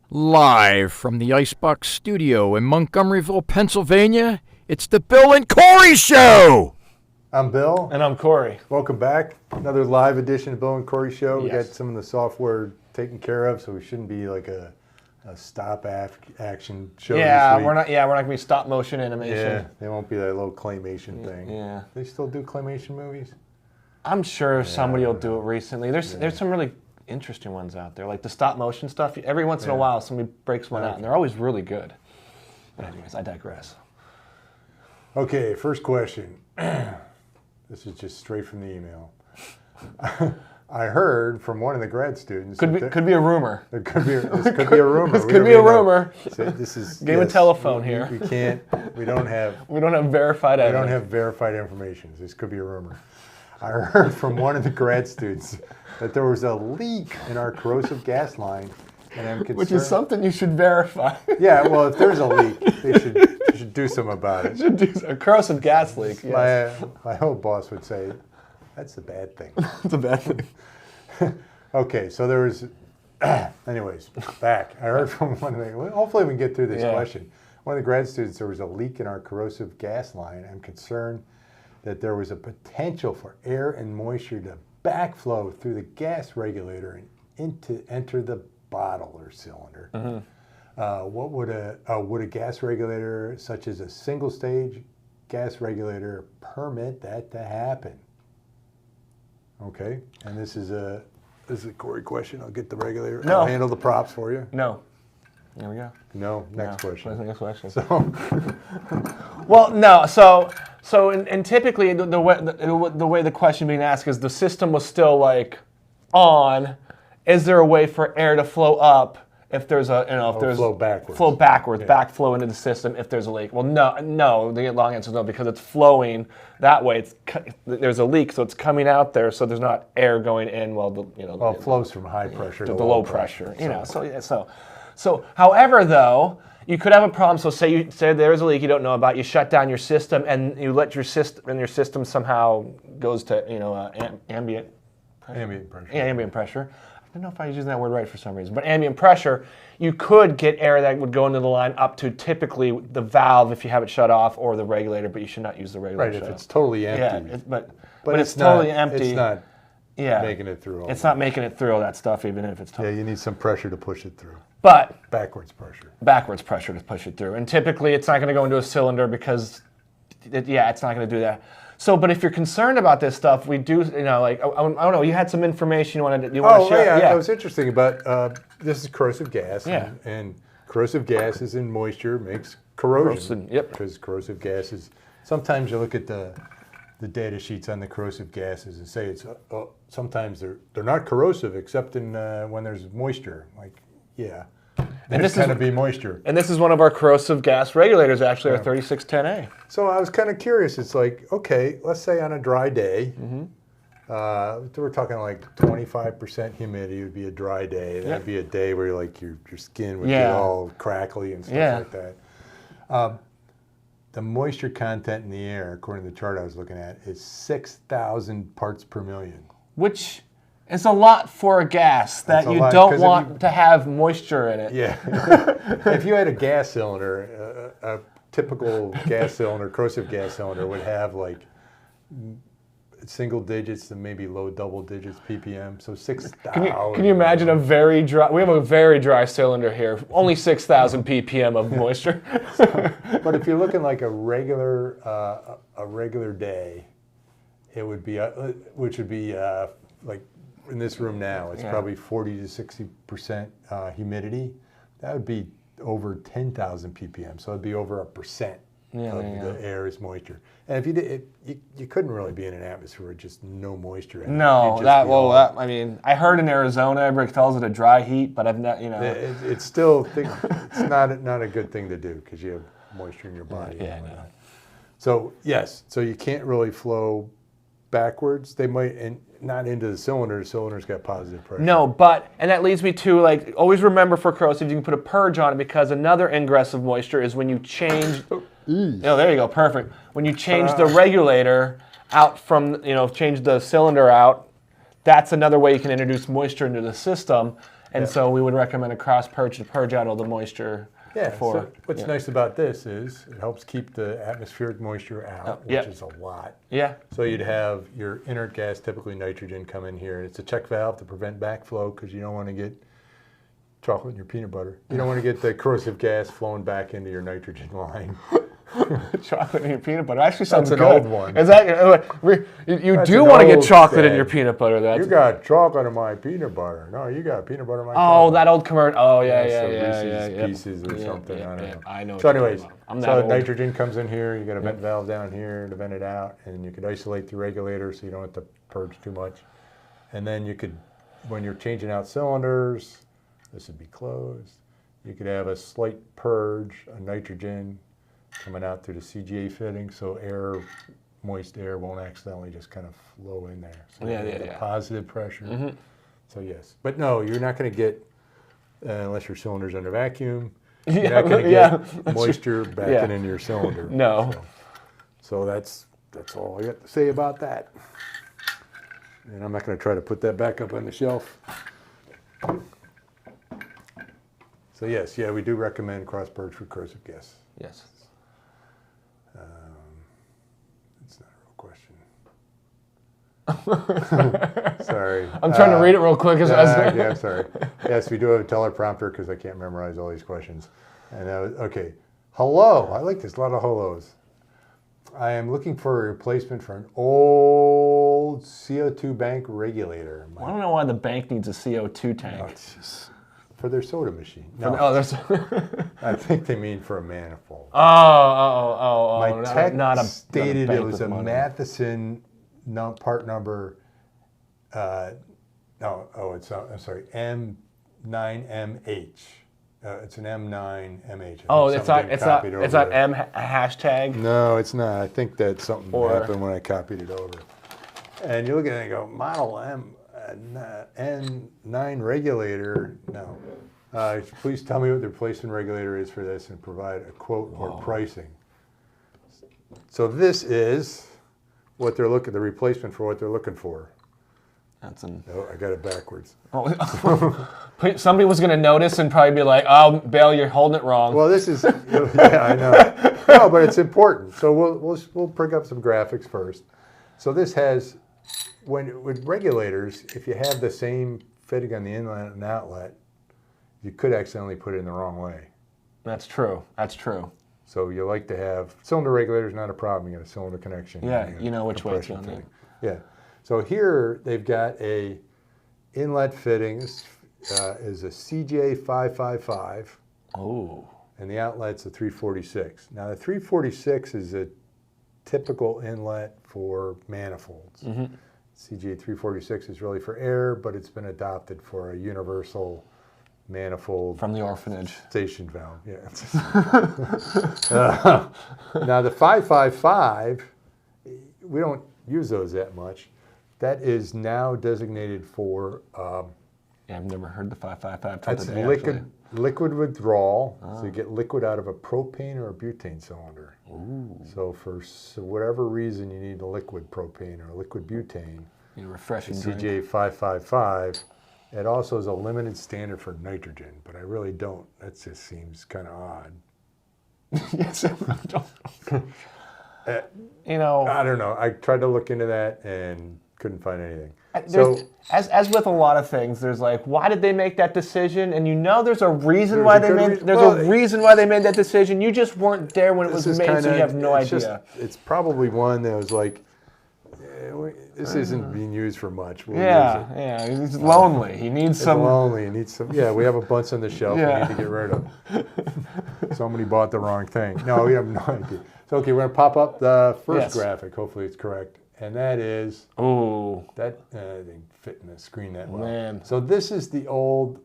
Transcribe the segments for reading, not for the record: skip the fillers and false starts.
Live from the Icebox Studio in Montgomeryville, Pennsylvania, it's the Bill and Corey Show! I'm Bill. And I'm Corey. Welcome back. Another live edition of Bill and Corey Show. We got Yes. some of the software taken care of, so we shouldn't be like a action show Yeah, this week. we're not gonna be stop motion animation. Yeah, they won't be that little claymation thing. Yeah. They still do claymation movies? I'm sure somebody will do it recently. There's some really interesting ones out there, like the stop motion stuff. Every once in a while, somebody breaks one out, and they're always really good. But anyways, I digress. Okay, first question. This is just straight from the email. I heard from one of the grad students. Could be a rumor. This could be a rumor. This could be a rumor. So this is Game of telephone here. We don't have verified evidence. We don't have verified information. This could be a rumor. I heard from one of the grad students that there was a leak in our corrosive gas line, and I'm concerned. Which is something you should verify. Yeah, well, if there's a leak, they should do something about it. Should do a corrosive gas leak. Yes. My old boss would say, "That's a bad thing." It's a bad thing. Okay, so there was. Anyways, back. I heard from one of the. Well, hopefully, we can get through this question. One of the grad students, there was a leak in our corrosive gas line. I'm concerned that there was a potential for air and moisture to backflow through the gas regulator and enter the bottle or cylinder. What would a gas regulator, such as a single stage gas regulator, permit that to happen? Okay, and this is a Corey question. I'll get the regulator. No. I'll handle the props for you. No. There we go. No. Next question. Next question. So, well, no. So and typically the way the question being asked is the system was still like on. Is there a way for air to flow up if there's flow backwards? Backflow into the system if there's a leak? Well, no. The long answer is no, because it's flowing that way. There's a leak, so it's coming out there, so there's not air going in. Well, it flows from high pressure to low pressure. So, however, though, you could have a problem. So, say there is a leak you don't know about. You shut down your system, and you let your system somehow goes to ambient pressure. Ambient pressure. Yeah, ambient pressure. I don't know if I was using that word right for some reason, but ambient pressure, you could get air that would go into the line up to typically the valve if you have it shut off, or the regulator, but you should not use the regulator. Right, if it's totally empty. Yeah, but it's totally empty. It's not making it through. It's not making it through all that stuff, even if it's totally. Yeah, you need some pressure to push it through. But backwards pressure to push it through. And typically it's not going to go into a cylinder because, it's not going to do that. So, but if you're concerned about this stuff, we do, I don't know, you had some information you want to share? Yeah, it was interesting about, this is corrosive gas. Yeah. And corrosive gases and moisture makes corrosion. Yep. Because corrosive gases, sometimes you look at the data sheets on the corrosive gases and say it's sometimes they're not corrosive except in when there's moisture. Like, yeah, there's going to be moisture. And this is one of our corrosive gas regulators, actually, our 3610A. So I was kind of curious. It's like, okay, let's say on a dry day, we're talking like 25% humidity would be a dry day. That'd be a day where your skin would be all crackly and stuff like that. The moisture content in the air, according to the chart I was looking at, is 6,000 parts per million. Which is a lot for a gas that you don't want to have moisture in it. Yeah. If you had a gas cylinder, a typical gas cylinder, corrosive gas cylinder, would have like single digits to maybe low double digits ppm. So 6,000. Can you imagine we have a very dry cylinder here, only 6,000 ppm of moisture. But if you're looking like a regular day, it would be, which would be like in this room now, it's probably 40 to 60% humidity. That would be over 10,000 ppm. So it'd be over 1% of the air is moisture. And if you did, you couldn't really be in an atmosphere with just no moisture in it. No, I heard in Arizona everybody calls it a dry heat, but I've not, It's still, it's not a good thing to do because you have moisture in your body. Yeah, I know. So yes, so you can't really flow backwards. They might, and not into the cylinder. The cylinder's got positive pressure. No, and that leads me to always remember for corrosive, you can put a purge on it because another ingress of moisture is when you change. There you go, perfect. When you change the regulator out from, change the cylinder out, that's another way you can introduce moisture into the system. And so we would recommend a cross purge to purge out all the moisture before. So what's nice about this is it helps keep the atmospheric moisture out, which is a lot. Yeah. So you'd have your inert gas, typically nitrogen, come in here. It's a check valve to prevent backflow because you don't want to get chocolate in your peanut butter. You don't want to get the corrosive gas flowing back into your nitrogen line. Chocolate in your peanut butter actually sounds That's good. an old one. Is that you do want to get chocolate in your peanut butter? You got chocolate in my peanut butter. No, you got peanut butter in my. Oh, that old commercial. Oh yeah. Reese's Pieces or something. I don't know. I know. So, anyways, so nitrogen comes in here. You got a vent valve down here to vent it out, and you could isolate the regulator so you don't have to purge too much. And then you could, when you're changing out cylinders, this would be closed. You could have a slight purge, a nitrogen coming out through the CGA fitting, so moist air won't accidentally just kind of flow in there. So you get positive pressure. So yes, but no, you're not going to get unless your cylinder's under vacuum. You're not going to get moisture backing into your cylinder. No. So that's all I got to say about that. And I'm not going to try to put that back up on the shelf. So yes, we do recommend cross purge for corrosive gas. Yes. It's not a real question. Sorry. I'm trying to read it real quick. Yeah, sorry. Yes, we do have a teleprompter because I can't memorize all these questions. And that was, okay. Hello. I like this. A lot of hellos. I am looking for a replacement for an old CO2 bank regulator. I don't know why the bank needs a CO2 tank. No, it's just for their soda machine. I think they mean for a manifold. My tech not a stated bank it was with a money. Matheson part number. I'm sorry, M9MH. It's an M9MH. Oh, it's not M hashtag. No, it's not. I think that something happened when I copied it over. And you look at it and go, model N9 regulator. No. Please tell me what the replacement regulator is for this and provide a quote or pricing. So this is what they're looking, the replacement for what they're looking for. No, I got it backwards. Somebody was going to notice and probably be like, "Oh, Bill, you're holding it wrong." Well, this is I know. No, but it's important. So we'll pick up some graphics first. So this has with regulators, if you have the same fitting on the inlet and outlet, you could accidentally put it in the wrong way. That's true. So you like to have cylinder regulators, not a problem. You got a cylinder connection. Yeah, you know which way it's going. Fitting. Yeah. So here they've got a inlet fitting. This is a CJ 555. Oh. And the outlet's a 346. Now the 346 is a typical inlet for manifolds. CJ 346 is really for air, but it's been adopted for a universal manifold from the orphanage station valve. Yeah. Now the 555, we don't use those that much. That is now designated for. I've never heard the 555. That's liquid withdrawal. So you get liquid out of a propane or a butane cylinder. Ooh. So for whatever reason you need a liquid propane or a liquid butane. Need a refreshing CJ 555. It also is a limited standard for nitrogen, but I really don't. That just seems kind of odd. Yes, I don't. I don't know. I tried to look into that and couldn't find anything. As with a lot of things, there's like, why did they make that decision? And there's a reason why they made. There's a reason why they made that decision. You just weren't there when it was made, so you have no idea. It's probably one that was like, this isn't being used for much. We'll He's lonely. He needs some. Lonely. He needs some. Yeah, we have a bunch on the shelf we need to get rid of. Somebody bought the wrong thing. No, we have no idea. So okay, we're gonna pop up the first graphic. Hopefully it's correct. And that is, that didn't fit in the screen that well. Man. So this is the old,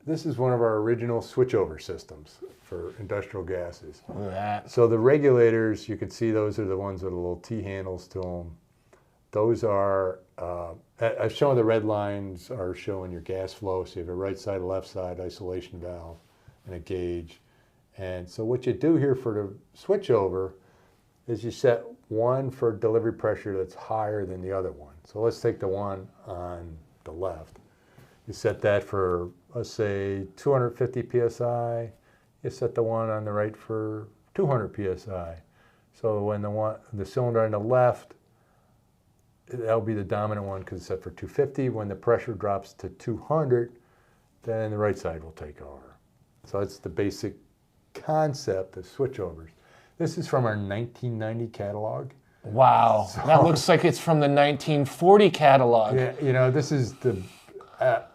this is one of our original switchover systems for industrial gases. Look at that. So the regulators, you can see those are the ones with the little T-handles to them. Those are, I've shown the red lines are showing your gas flow. So you have a right side, left side, isolation valve, and a gauge. And so what you do here for the switchover is you set one for delivery pressure that's higher than the other one. So let's take the one on the left. You set that for, let's say, 250 psi. You set the one on the right for 200 psi. So when the cylinder on the left, that'll be the dominant one because it's set for 250. When the pressure drops to 200, then the right side will take over. So that's the basic concept of switchovers. This is from our 1990 catalog. Wow, that looks like it's from the 1940 catalog. Yeah, you know, this is the,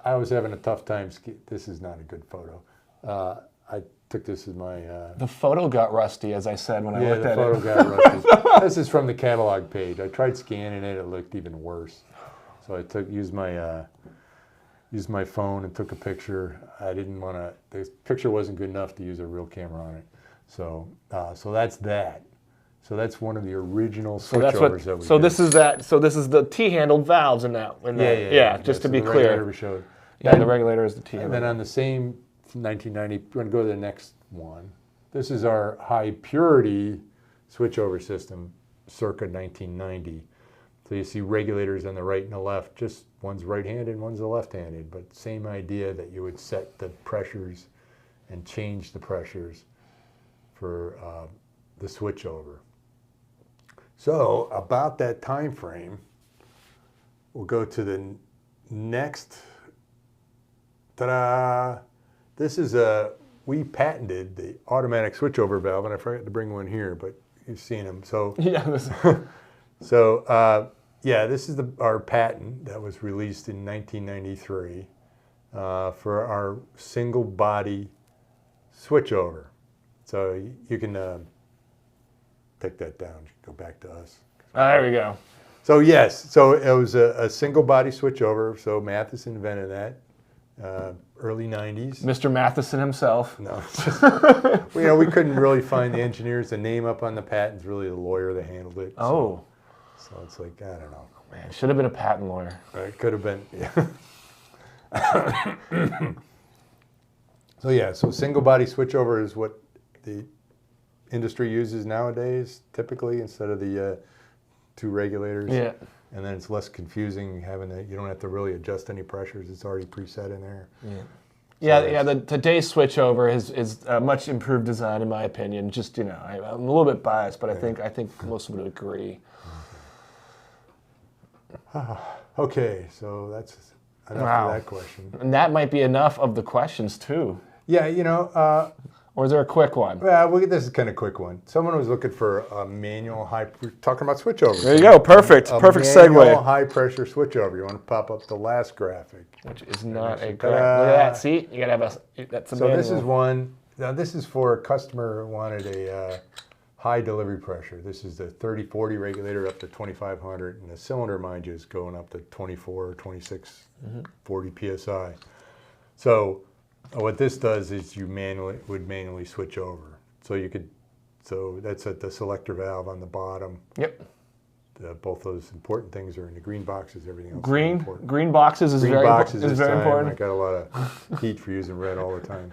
I was having a tough time, this is not a good photo. I took this as my... The photo got rusty, as I said when I looked at it. Yeah, the photo got rusty. This is from the catalog page. I tried scanning it, it looked even worse. So I used my phone and took a picture. I didn't want to, the picture wasn't good enough to use a real camera on it. So that's that. So that's one of the original switchovers that we So did. this is that. So this is the T-handled valves in that. Yeah. Just to be the clear. regulator we showed. Yeah, the regulator is the T-handled. And then on the same 1990, we're going to go to the next one. This is our high purity switchover system, circa 1990. So you see regulators on the right and the left. Just one's right-handed and one's the left-handed, but same idea that you would set the pressures and change the pressures for the switchover. So about that time frame, we'll go to the next. Ta-da! This is we patented the automatic switchover valve, and I forgot to bring one here, but you've seen them. So Yeah. yeah, this is our patent that was released in 1993 for our single body switchover. So you can take that down. Go back to us. There we go. So yes, so it was a single body switchover. So Matheson invented that, early 90s. Mr. Matheson himself. No, it's just, we couldn't really find the engineers. The name up on the patent's really the lawyer that handled it. Oh. So it's like, I don't know. Man, should have been a patent lawyer. It could have been, yeah. So yeah, so single body switchover is what the industry uses nowadays, typically, instead of the two regulators. Yeah. And then it's less confusing having that. You don't have to really adjust any pressures. It's already preset in there. Yeah. The today's switchover is a much improved design, in my opinion. Just I'm a little bit biased, but I think most would agree. Okay, so that's enough of that question. And that might be enough of the questions too. Yeah, Or is there a quick one? this is kind of a quick one. Someone was looking for a manual we're talking about switchovers. There you go. Perfect. Perfect manual segue. high pressure switchover. You want to pop up the last graphic. Which is not a graphic. Look at that. See? You got to have that's a So manual. this is one. Now this is for a customer who wanted a high delivery pressure. This is the 3040 regulator up to 2500, and the cylinder, mind you, is going up to 24, 26, 40 psi. So what this does is you would manually switch over. So that's at the selector valve on the bottom. Yep. Both those important things are in the green boxes. Everything else is Green important. green boxes is Green very boxes is this very time. important. I got a lot of heat for using red all the time,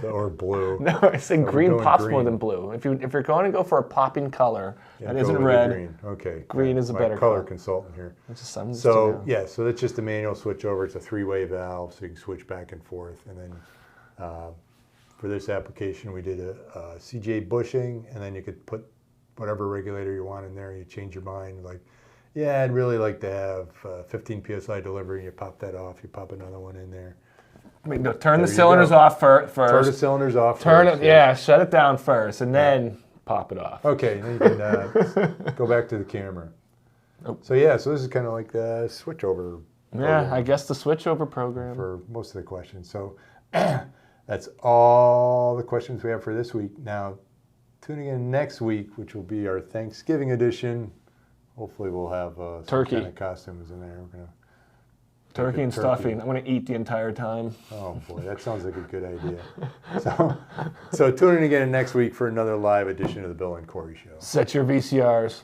or blue. No, I say we're green going pops green. more than blue. If you're going to go for a popping color that Go isn't with the red, Green. Okay. green is a My better color color. consultant here. so So that's just a manual switch over. It's a three-way valve, so you can switch back and forth. And then for this application, we did a CJ bushing, and then you could put whatever regulator you want in there. You change your mind, like, yeah, I'd really like to have 15 psi delivery. You pop that off. You pop another one in there. turn the There you cylinders go. off first. Turn the cylinders off. Turn first, it, yeah, shut it down first, and then pop it off. Okay, then you can go back to the camera. Oh. So yeah, so this is kind of like the switchover. Yeah, I guess the switchover program. For most of the questions. So that's all the questions we have for this week. Now, tuning in next week, which will be our Thanksgiving edition. Hopefully we'll have some Turkey. kind of costumes in there. We're gonna Turkey and stuffing. I'm going to eat the entire time. Oh boy, that sounds like a good idea. So tune in again next week for another live edition of the Bill and Corey Show. Set your VCRs.